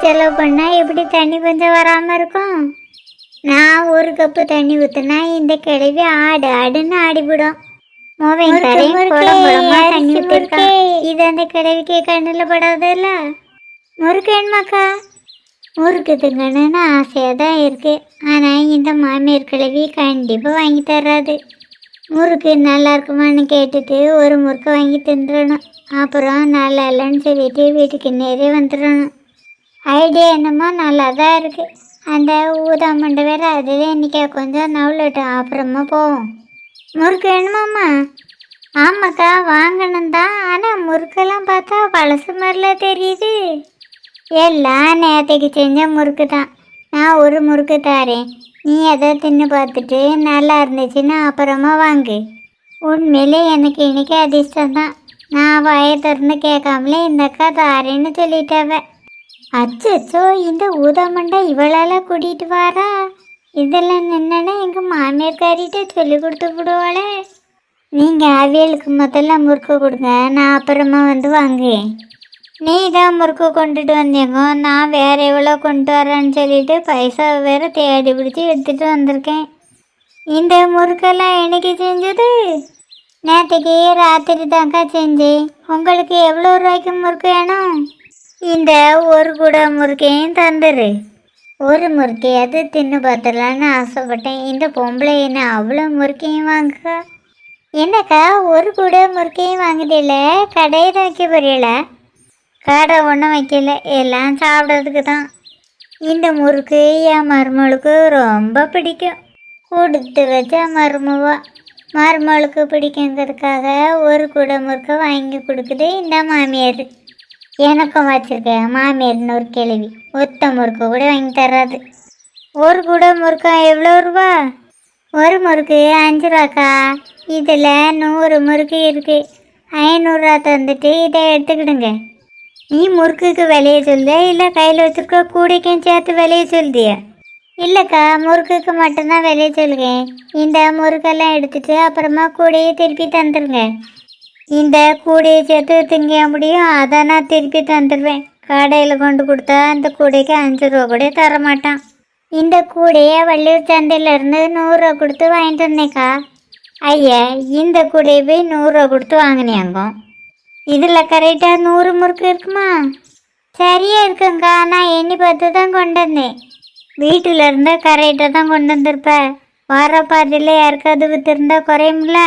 செலவு பண்ணால் எப்படி தண்ணி கொஞ்சம் வராமல் இருக்கும்? நான் ஒரு கப்பு தண்ணி ஊற்றினா இந்த கிழவி ஆடுன்னு ஆடிவிடும். தண்ணி ஊற்றிருக்கேன், இது அந்த கிழவிக்கு கண்ணில் படாதல்ல. முறுக்கு வேணுமாக்கா? முறுக்கு திங்கணுன்னு ஆசையாக தான் இருக்குது. ஆனால் இந்த மாமியார் கிழவி கண்டிப்பாக வாங்கி தராது. முறுக்கு நல்லா இருக்குமான்னு கேட்டுட்டு ஒரு முறுக்கை வாங்கி தின்றணும். அப்புறம் நல்லா இல்லைன்னு சொல்லிட்டு வீட்டுக்கு நேரே வந்துடணும். ஐடியா என்னமோ நல்லா தான் இருக்குது. அந்த ஊதா மண்டை வேறு அதுவே இன்றைக்கி கொஞ்சம் நவளட்டும், அப்புறமா போவோம். முறுக்கு வேணுமாம்மா? ஆமாக்கா வாங்கணும் தான். ஆனால் முறுக்கெல்லாம் பார்த்தா பழசு மாதிரிலாம் தெரியுது. எல்லாம் நேற்றுக்கு செஞ்ச முறுக்கு தான். நான் ஒரு முறுக்கு தாரேன், நீ எதை தின்னு பார்த்துட்டு நல்லா இருந்துச்சுன்னா அப்புறமா வாங்கு. உண்மையிலே எனக்கு இன்னைக்கு அதிர்ஷ்டம்தான். நான் வாயை திறந்து கேட்காமலே இந்த அக்கா தாரேன்னு சொல்லிட்டாவ. அச்சோ, இந்த ஊதாமண்டா இவளால் கூட்டிகிட்டு வாரா? இதெல்லாம் நின்னா எங்கள் மாமியார்காரிட்ட சொல்லி கொடுத்து விடுவாளே. நீங்கள் அவியலுக்கு முதல்ல முறுக்கு கொடுங்க, நான் அப்புறமா வந்து வாங்குவேன். நீ தான் முறுக்கு கொண்டுட்டு வந்தீங்க, நான் வேறு எவ்வளோ கொண்டு வரேன்னு சொல்லிட்டு பைசா வேறு தேடி பிடிச்சி எடுத்துகிட்டு வந்திருக்கேன். இந்த முறுக்கெல்லாம் என்னைக்கு செஞ்சது? நேற்றுக்கு ராத்திரி தாங்க்கா செஞ்சேன். உங்களுக்கு எவ்வளோ ரூபாய்க்கு முறுக்கு வேணும்? இந்த ஒரு கூட முறுக்கையும் தந்துரு. ஒரு முறுக்கையாவது தின்னு பார்த்துடலான்னு ஆசைப்பட்டேன். இந்த பொம்பளை என்ன அவ்வளோ முறுக்கையும் வாங்குக்கா? என்னக்கா ஒரு கூட முறுக்கையும் வாங்குதில்ல, கடையை தான் வைக்க போறீல? கடை ஒன்றும் வைக்கல, எல்லாம் சாப்பிட்றதுக்கு தான். இந்த முறுக்கு என் மருமகளுக்கு ரொம்ப பிடிக்கும். கொடுத்து வச்ச மருமகளுக்கு பிடிக்குங்கிறதுக்காக ஒரு கூட முறுக்கை வாங்கி கொடுக்குது இந்த மாமியார். எனக்கும் வச்சுருக்கேன் மாமியார்னு ஒரு கேள்வி, ஒத்த முறுக்கு கூட வாங்கி தராது. ஒரு கூட முறுக்கா எவ்வளோ ரூபா? ஒரு முறுக்கு 5 ரூபாக்கா. இதில் 100 முறுக்கு இருக்குது. 500 ரூபா தந்துட்டு இதை எடுத்துக்கிடுங்க. நீ முறுக்குக்கு விலையை சொல்லுதே, இல்லை கையில் வச்சுருக்க கூடைக்கும் சேர்த்து விலையை சொல்லுதியா? இல்லைக்கா, முறுக்குக்கு மட்டும்தான் விலையை சொல்லுவேன். இந்த முறுக்கெல்லாம் எடுத்துட்டு அப்புறமா கூடையை திருப்பி தந்துடுங்க. இந்த கூடையை சேர்த்து திங்க முடியும், அதை நான் திருப்பி தந்துடுவேன். கடையில் கொண்டு கொடுத்தா அந்த கூடைக்கு 5 ரூபா கூட தரமாட்டான். இந்த கூடையை வள்ளியூர் சந்தையிலேருந்து 100 ரூபா கொடுத்து வாங்கிட்டு வந்தேக்கா. ஐயா, இந்த கூடையை போய் 100 ரூபா கொடுத்து வாங்கினியாங்க. இதில் கரெக்டாக 100 முறுக்கு இருக்குமா? சரியாக இருக்குங்கக்கா, நான் எண்ணி பார்த்து தான் கொண்டு வந்தேன். வீட்டில் இருந்தால் கரெக்டாக தான் கொண்டு வந்திருப்பேன். வர பாதியில் யாருக்காவது விற்றுருந்தா குறையும்ல.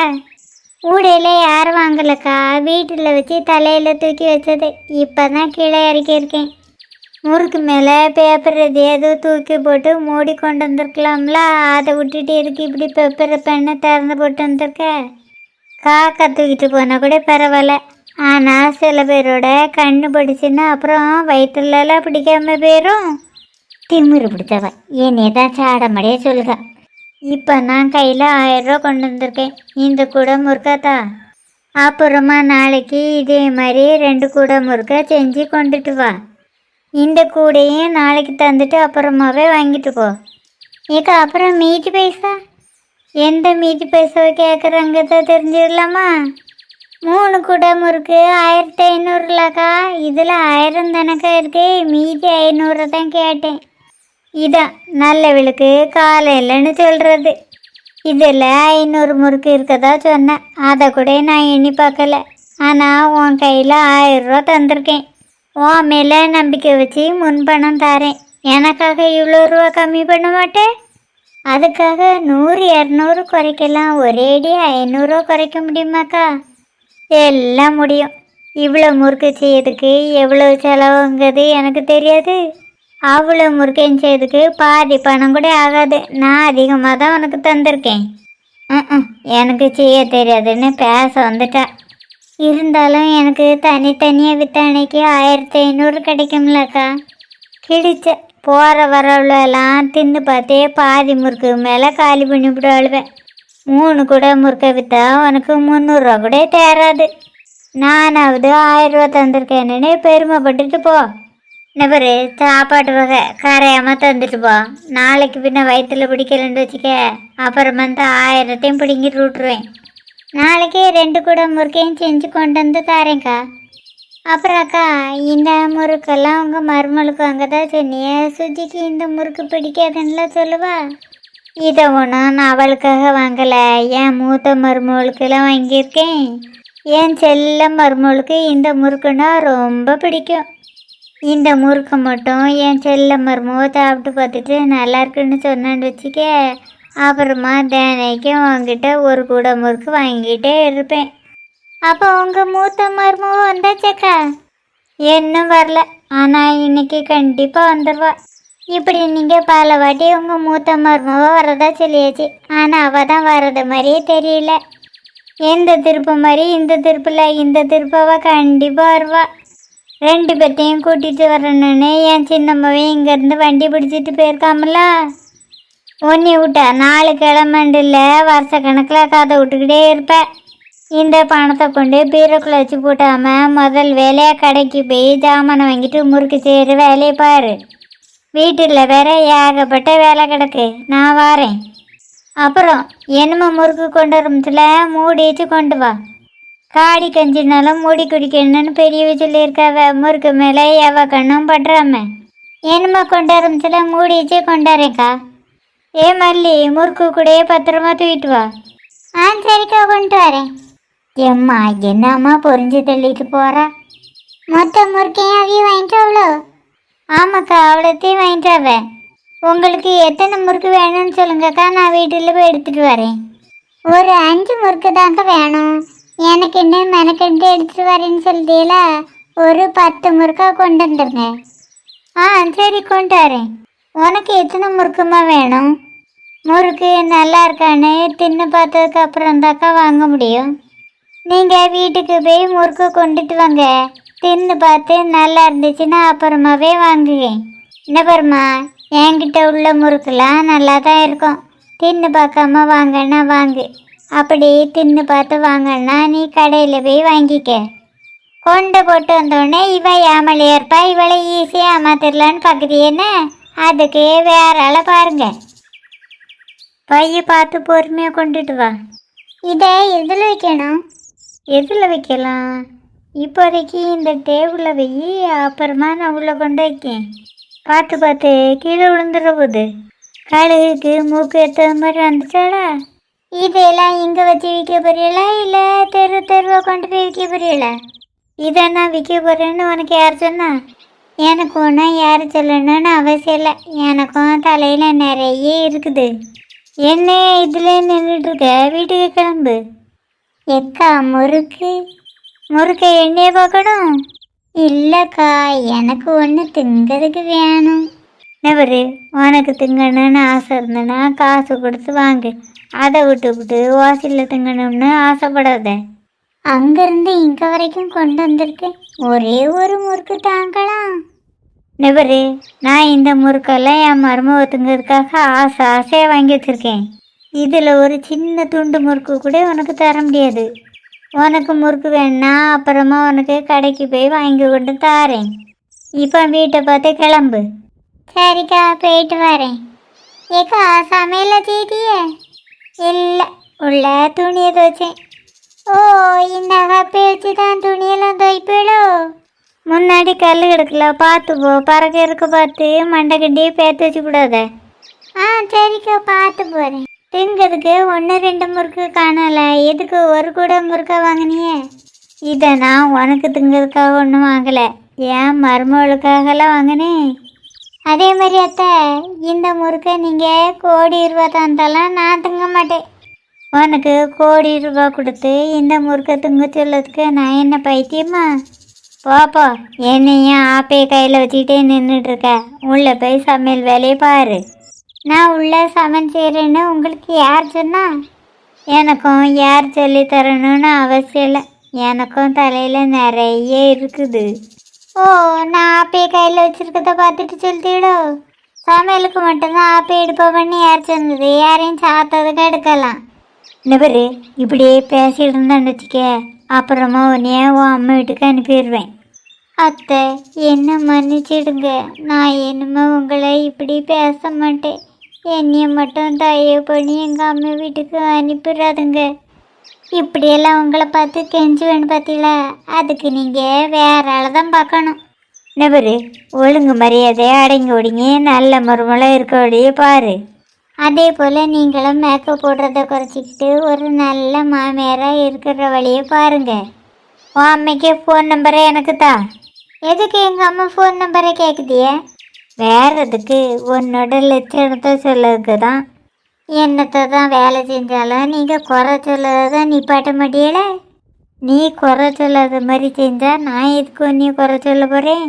கூடையில் யாரும் வாங்கலக்கா, வீட்டில் வச்சு தலையில் தூக்கி வச்சது. இப்போ தான் கீழே இறக்கியிருக்கேன். முறுக்கு மேலே பேப்பர் எதையாவது தூக்கி போட்டு மூடி கொண்டு வந்திருக்கலாம்ல, அதை விட்டுட்டு இருக்கு இப்படி பேப்பரை பெண்ணை திறந்து போட்டு வந்திருக்க. காக்கா தூக்கிட்டு போனால் கூட பரவாயில்ல. ஆனால் சில பேரோட கண்ணு படிச்சுன்னா அப்புறம் வயிற்றுலலாம் பிடிக்காம போயிடும். திமிரு பிடிச்சவ என்னை தான் சாடமடையே சொல்லுங்க. இப்போ நான் கையில் 1000 ரூபா கொண்டு வந்திருக்கேன். இந்த கூட முறுக்காத்தா. அப்புறமா நாளைக்கு இதே மாதிரி 2 கூட முறுக்கா செஞ்சு கொண்டுட்டு வா. இந்த கூடையும் நாளைக்கு தந்துட்டு அப்புறமாவே வாங்கிட்டு போ. ஏக்கா, அப்புறம் மீதி பைசா? எந்த மீதி பைசாவை கேட்குறாங்க தெரிஞ்சுக்கலாமா? 3 கூட முறுக்கு 1500லாக்கா. இதில் 1000 தானக்கா இருக்கு, மீதி 500 தான் கேட்டேன். இதான் நல்ல விளக்கு காலையிலன்னு சொல்கிறது. இதில் 500 முறுக்கு இருக்கதா சொன்னேன். அதை கூட நான் எண்ணி பார்க்கல. ஆனால் உன் கையில் 1000 ரூபா தந்திருக்கேன். உன் மேலே நம்பிக்கை வச்சு முன்பணம் தரேன். எனக்காக இவ்வளோ ரூபா கம்மி பண்ண மாட்டேன்? அதுக்காக 100 200 குறைக்கலாம், ஒரேடி 500 ரூபா குறைக்க முடியுமாக்கா? எல்லாம் முடியும். இவ்வளோ முறுக்கு செய்யறதுக்கு எவ்வளோ செலவுங்கிறது எனக்கு தெரியாது. அவ்வளோ முறுக்கையும் செய்யறதுக்கு பாதி பணம் கூட ஆகாது. நான் அதிகமாக தான் உனக்கு தந்திருக்கேன். எனக்கு செய்ய தெரியாதுன்னு பேச வந்துட்டா. இருந்தாலும் எனக்கு தனித்தனியாக வித்தானைக்கு 1500 கிடைக்கும்லக்கா. கிடிச்ச போகிற வரவுலாம் தின்னு பார்த்தே பாதி முறுக்கு மேலே காலி பண்ணி விடுவாளுவேன். 3 கூட முறுக்கை விற்றா உனக்கு 300 ரூபா கூட தேராது. நானாவது 1000 ரூபா தந்திருக்கேன்னு பெருமைப்பட்டுட்டு போ. நபரு சாப்பாட்டு வகை கரையாமல் தந்துட்டு போ. நாளைக்கு பின்ன வயிற்றில் பிடிக்கலன்னு வச்சுக்க, அப்புறமா இந்த 1000த்தையும் பிடிங்கிட்டு விட்ருவேன். நாளைக்கே 2 கூட முறுக்கையும் செஞ்சு கொண்டு வந்து தரேங்க்கா. அப்புறம் அக்கா, இந்த முறுக்கெல்லாம் உங்கள் மருமலுக்கு அங்கே தான் சொன்னிய, சுஜிக்கு இந்த முறுக்கு பிடிக்காதுன்னுலாம் சொல்லுவா. இதை ஒன்றும் நான் அவளுக்காக வாங்கலை, என் மூத்த மருமகளுக்கெல்லாம் வாங்கியிருக்கேன். என் செல்ல மருமகளுக்கு இந்த முறுக்குன்னா ரொம்ப பிடிக்கும். இந்த முறுக்கை மட்டும் என் செல்ல மருமக சாப்பிட்டு பார்த்துட்டு நல்லா இருக்குன்னு சொன்னான்னு வச்சுக்க, அப்புறமா தினைக்கும் உங்ககிட்ட ஒரு கூட முறுக்கு வாங்கிட்டே இருப்பேன். அப்போ உங்கள் மூத்த மருமக வந்தாச்சக்கா? இன்னும் வரல, ஆனால் இன்னைக்கு கண்டிப்பாக வந்துடுவா. இப்படி நீங்கள் பல வாட்டி உங்கள் மூத்த மருமக வரதா சொல்லியாச்சு, ஆனால் அவள் தான் வர்றது மாதிரியே தெரியல. எந்த திருப்பு மாதிரி இந்த திருப்பில் இந்த திருப்பவ கண்டிப்பாக வருவா. ரெண்டு பேர்த்தையும் கூட்டிகிட்டு வரணுன்னு என் சின்னம்மாவே இங்கேருந்து வண்டி பிடிச்சிட்டு போயிருக்காமல. ஒன்னி விட்டா 4 கிழமண்டில் வருஷ கணக்கில் கதை விட்டுக்கிட்டே இருப்பேன். இந்த பணத்தை கொண்டு பீரோக்குள்ள வச்சு போட்டாமல் முதல் வேலையாக கடைக்கு போய் ஜாமானை வாங்கிட்டு முறுக்கு செய்கிற வேலையை பாரு. வீட்டில் வேற ஏகப்பட்ட வேலை கிடக்கு, நான் வாரேன். அப்புறம் என்னமோ முறுக்கு கொண்டு வரமுச்சில் மூடி வச்சு கொண்டு வா. காடி கஞ்சினாலும் மூடி குடிக்கணும்னு பெரியவ சொல்லியிருக்காவ. முறுக்கு மேலே எவ கண்ணும் படுறாம என்னமோ கொண்டு வரமுச்சில் மூடி வச்சு கொண்டாரேக்கா. ஏ மல்லி, முறுக்கு கூடயே பத்திரமா தூக்கிட்டு வா. ஆ சரிக்கா, கொண்டு வரேன். எம்மா, என்னம்மா பொறிஞ்சு தள்ளிட்டு போகிறா? மொத்த முறுக்கையும் அவைய வாங்கிட்டாவளோ? ஆமாக்கா, அவ்வளோத்தையும் வாங்கிட்டாவ. உங்களுக்கு எத்தனை முறுக்கு வேணும்னு சொல்லுங்கக்கா, நான் வீட்டில் போய் எடுத்துகிட்டு வரேன். ஒரு 5 முறுக்கு தாங்க வேணும். எனக்கு என்ன மெனக்கெண்டு எடுத்துகிட்டு வரேன்னு சொல்லிட்டீங்களா? ஒரு 10 முறுக்கா கொண்டு வந்துடுங்க. ஆ சரி, கொண்டு வரேன். உனக்கு எத்தனை முறுக்குமா வேணும்? முறுக்கு நல்லா இருக்கான்னு தின்னு பார்த்ததுக்கு அப்புறம் தாக்கா வாங்க முடியும். நீங்கள் வீட்டுக்கு போய் முறுக்கு கொண்டுட்டு வாங்க. தின்னு பார்த்து நல்லா இருந்துச்சுன்னா அப்புறமாவே வாங்குவேன். என்ன பாருமா, என்கிட்ட உள்ள முறுக்கெல்லாம் நல்லா தான் இருக்கும். தின்னு பார்க்காம வாங்கன்னா வாங்கு. அப்படி தின்னு பார்த்து வாங்கன்னா நீ கடையில் போய் வாங்கிக்க. கொண்டை போட்டு வந்தோடனே இவ ஏமலையா இருப்பா, இவளை ஈஸியாக ஏமாத்திடலான்னு பார்க்குறியேன்னு, அதுக்கு வேற ஆளை பாருங்க. பைய பார்த்து பொறுமையாக கொண்டுட்டு வா. இதை எதில் வைக்கணும்? எதில் வைக்கலாம்? இப்போதைக்கு இந்த டேபிளில் வை, அப்புறமா நான் உள்ளே கொண்டு வைக்கேன். பார்த்து பார்த்து கீழே விழுந்துட போகுது. கழுகுக்கு மூக்கு எத்தது மாதிரி வந்துச்சாடா. இதெல்லாம் இங்கே வச்சு விற்க போறீங்களா, இல்லை தெருவாக கொண்டு போய் விற்க போறீங்களா? இதை நான் விற்க போகிறேன்னு உனக்கு யார் சொன்னா? எனக்கு ஒன்றும் யார் சொல்லணும்னு அவசியம் இல்லை. எனக்கும் தலையில் நிறைய இருக்குது. என்ன இதில் நின்றுட்டுருக்க? வீட்டுக்கு கிளம்பு. எக்கா, முறுக்கை எண்ணெயை பார்க்கணும். இல்லைக்கா, எனக்கு ஒன்று திங்கிறதுக்கு வேணும். நபரு, உனக்கு திங்கணும்னு ஆசை இருந்தனா காசு கொடுத்து வாங்கு. அதை விட்டு வாசலில் திங்கணும்னு ஆசைப்படாத. அங்கேருந்து இங்கே வரைக்கும் கொண்டு வந்திருக்கேன், ஒரே ஒரு முறுக்கு தாங்கலாம். நபரு, நான் இந்த முறுக்கெல்லாம் என் மருமக திங்கிறதுக்காக ஆசையாக வாங்கி வச்சுருக்கேன். இதில் ஒரு சின்ன துண்டு முறுக்கு கூட உனக்கு தர முடியாது. உனக்கு முறுக்கு வேணுன்னா அப்புறமா உனக்கு கடைக்கு போய் வாங்கி கொண்டு தாரேன். இப்போ வீட்டை பார்த்து கிளம்பு. சரிக்கா, போயிட்டு வரேன். ஏக்கா, சமையல செய்தியே? இல்லை, உள்ள துணியை துவைச்சேன். ஓ, இந்த கப்பை வச்சு தான் துணியெல்லாம் துவைப்பேடோ? முன்னாடி கல் கிடக்கல, பார்த்து போ. பறக்க இருக்க பார்த்து மண்டை கண்டியே பேத்து வச்சு கூடாத. ஆ சரிக்கா, பார்த்து போகிறேன். திங்கிறதுக்கு 1-2 முறுக்கு காணல, எதுக்கு ஒரு கூட முறுக்கா வாங்கினியே? இதை நான் உனக்கு திங்கிறதுக்காக ஒன்றும் வாங்கலை, ஏன் மருமகளுக்காகலாம் வாங்கினேன். அதே மாதிரி அத்தை, இந்த முறுக்கை நீங்கள் கோடி ரூபா தந்தாலாம் நான் திங்க மாட்டேன். உனக்கு கோடி ரூபா கொடுத்து இந்த முறுக்கை திங்க சொல்லதுக்கு நான் என்ன பைத்தியமா? போப்போ, என்னையும் ஆப்பையை கையில் வச்சுக்கிட்டே நின்றுட்டுருக்க. உள்ளே போய் சமையல் வேலையை பாரு. நான் உள்ளே சமையல் செய்கிறேன்னு உங்களுக்கு யார் சொன்னா? எனக்கும் யார் சொல்லி தரணும்னு அவசியம் இல்லை. எனக்கும் தலையில் நிறைய இருக்குது. ஓ, நான் ஆப்பையை கையில் வச்சுருக்கத பார்த்துட்டு சொல்லிட்டீடோ? சமையலுக்கு மட்டும்தான் ஆப்பை எடுப்பவன்னு யார் சொன்னது? யாரையும் சாத்ததுக்கு எடுக்கலாம். நபரு, இப்படியே பேசிட்டு இருந்தான்னு வச்சுக்க, அப்புறமா உன்னைய உன் அம்மா வீட்டுக்கு அனுப்பிடுவேன். அத்தை, என்ன மன்னிச்சிடுங்க. நான் என்னமோ உங்களை இப்படி பேச மாட்டேன். என்னைய மட்டும் தயவு பண்ணி எங்கள் அம்மா வீட்டுக்கு அனுப்பிடாதுங்க. இப்படியெல்லாம் உங்களை பார்த்து கெஞ்சுவேன்னு பார்த்தீங்களா? அதுக்கு நீங்கள் வேற ஆளை தான் பார்க்கணும். நபரு ஒழுங்கு மரியாதையை அடங்கி ஒடுங்கி நல்ல மருமலாக இருக்க வழியே பாரு. அதே போல் நீங்களும் மேக்கப் போடுறத குறைச்சிக்கிட்டு ஒரு நல்ல மாமியாராக இருக்கிற வழியை பாருங்க. உன் அம்மைக்கு ஃபோன் நம்பரை எனக்கு தான். எதுக்கு எங்கள் அம்மா ஃபோன் நம்பரை கேட்குதிய? வேற எதுக்கு? உன்னோட லட்சணத்தை சொல்லதுக்கு தான். என்னத்தை தான் வேலை செஞ்சாலும் நீங்கள் குறை சொல்லதை தான் நிப்பாட்ட மாட்டியல. நீ குறை சொல்லாத மாதிரி செஞ்சால் நான் எதுக்கு உன்னைய குறை சொல்ல போகிறேன்?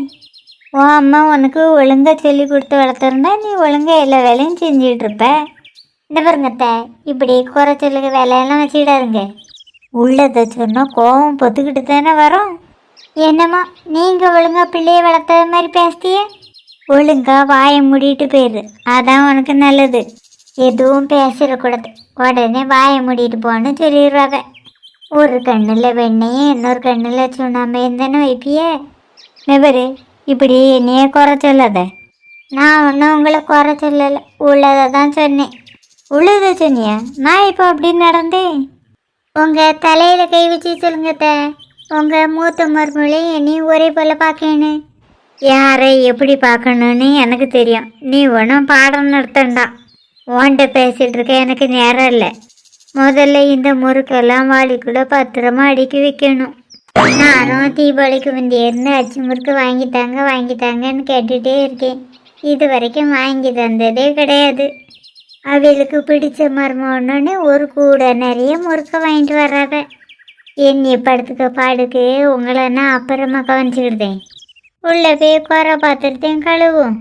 உன் அம்மா உனக்கு ஒழுங்காக சொல்லி கொடுத்து வளர்த்துருந்தா நீ ஒழுங்காக எல்லா வேலையும் செஞ்சிகிட்ருப்ப. இந்த பாருங்கத்த, இப்படி குறை சொல்லுங்க வேலையெல்லாம் வச்சுக்கிடாதுங்க. உள்ளதை சொன்னால் கோவம் பொத்துக்கிட்டு தானே வரும். என்னம்மா நீங்கள் ஒழுங்காக பிள்ளையை வளர்த்தது மாதிரி பேசிய? ஒழுங்காக வாயை மூடிட்டு போயிடு, அதான் உனக்கு நல்லது. எதுவும் பேசிடக்கூடாது, உடனே வாயை மூடிட்டு போன்னு சொல்லிடுவாங்க. ஒரு கண்ணில் வெண்ணையும் இன்னொரு கண்ணில் சுண்ணாம்பையும் தானே வைப்பியே. நபரு இப்படி என்னையே குறை சொல்லாத. நான் ஒன்றும் உங்களை குறை சொல்லலை, உள்ளதை தான் சொன்னேன். உள்ளதை சொன்னியா? நான் இப்போ அப்படி நடந்தேன். உங்கள் தலையில் கை வச்சு சொல்லுங்கத்த, உங்கள் மூத்த மருமகளையும் என்னையும் ஒரே போல் பார்க்கணும். யாரை எப்படி பார்க்கணுன்னு எனக்கு தெரியும். நீ ஒன்றும் பாடம் நடத்தண்டா. ஓண்ட பேசிகிட்டு இருக்க எனக்கு நேரம் இல்லை. முதல்ல இந்த முறுக்கெல்லாம் வாளிக்குள்ளே பத்திரமா அடுக்கி வைக்கணும். நானும் தீபாவளிக்கு முந்தையிருந்து அச்சு முறுக்கு வாங்கித்தாங்கன்னு கேட்டுகிட்டே இருக்கேன். இது வரைக்கும் வாங்கி தந்ததே கிடையாது. அவளுக்கு பிடிச்ச மருமகன்னு ஒரு கூட நிறைய முறுக்கை வாங்கிட்டு வர்றாங்க. என்னை படுத்துக்க பாடுக்கு உங்களை நான் அப்புறமா கவனிச்சுக்கிட்டேன். உள்ளே போய் குறை பாத்திரத்தையும் கழுவும்.